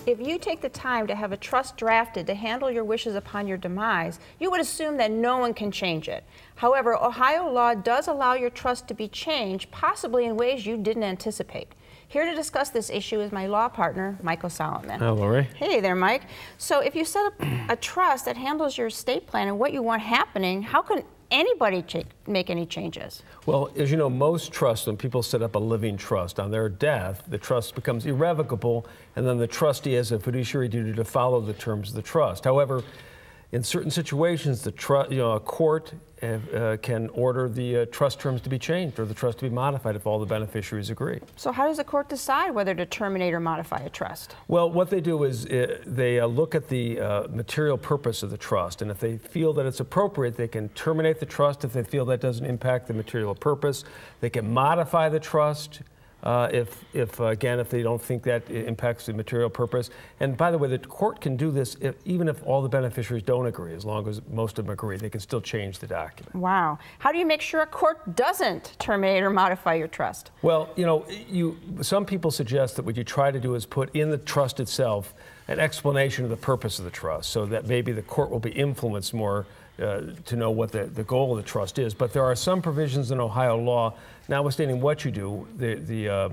If you take the time to have a trust drafted to handle your wishes upon your demise, you would assume that no one can change it. However, Ohio law does allow your trust to be changed, possibly in ways you didn't anticipate. Here to discuss this issue is my law partner, Michael Solomon. Hi, Lori. Hey there, Mike. So if you set up a trust that handles your estate plan and what you want happening, how can anybody make any changes? Well, as you know, most trusts, when people set up a living trust, on their death, the trust becomes irrevocable, and then the trustee has a fiduciary duty to follow the terms of the trust. However, in certain situations, a court can order the trust terms to be changed or the trust to be modified if all the beneficiaries agree. So how does the court decide whether to terminate or modify a trust? Well, what they do is they look at the material purpose of the trust, and if they feel that it's appropriate, they can terminate the trust. If they feel that doesn't impact the material purpose, they can modify the trust. If they don't think that impacts the material purpose. And by the way, the court can do this even if all the beneficiaries don't agree. As long as most of them agree, they can still change the document. Wow. How do you make sure a court doesn't terminate or modify your trust? Well, some people suggest that what you try to do is put in the trust itself an explanation of the purpose of the trust, so that maybe the court will be influenced more to know what the goal of the trust is. But there are some provisions in Ohio law, notwithstanding what you do, the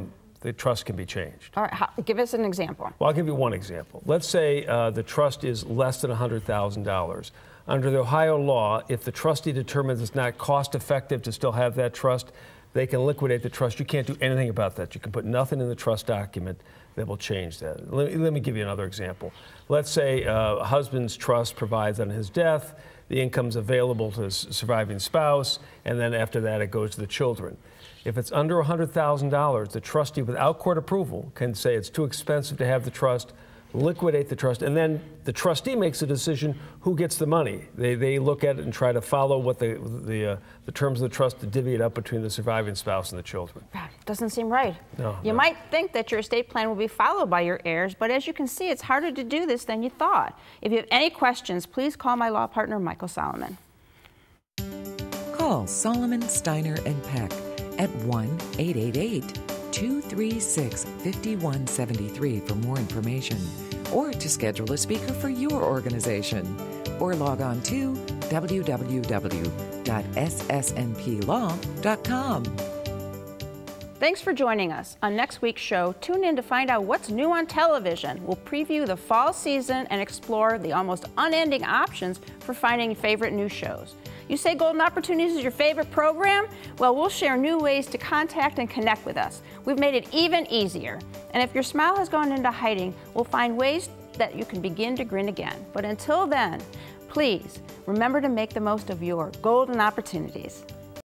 trust can be changed. All right, give us an example. Well, I'll give you one example. Let's say the trust is less than $100,000. Under the Ohio law, if the trustee determines it's not cost effective to still have that trust, they can liquidate the trust. You can't do anything about that. You can put nothing in the trust document that will change that. Let me give you another example. Let's say a husband's trust provides on his death, the income's available to his surviving spouse, and then after that it goes to the children. If it's under $100,000, the trustee, without court approval, can say it's too expensive to have the trust, liquidate the trust, and then the trustee makes a decision who gets the money. They look at it and try to follow what the terms of the trust to divvy it up between the surviving spouse and the children. Doesn't seem right. You might think that your estate plan will be followed by your heirs, but as you can see, it's harder to do this than you thought. If you have any questions, please call my law partner, Michael Solomon. Call Solomon, Steiner, and Peck at 1-888-236-5173 for more information, or to schedule a speaker for your organization, or log on to www.ssnplaw.com. Thanks for joining us. On next week's show, tune in to find out what's new on television. We'll preview the fall season and explore the almost unending options for finding favorite new shows. You say Golden Opportunities is your favorite program? Well, we'll share new ways to contact and connect with us. We've made it even easier. And if your smile has gone into hiding, we'll find ways that you can begin to grin again. But until then, please remember to make the most of your golden opportunities.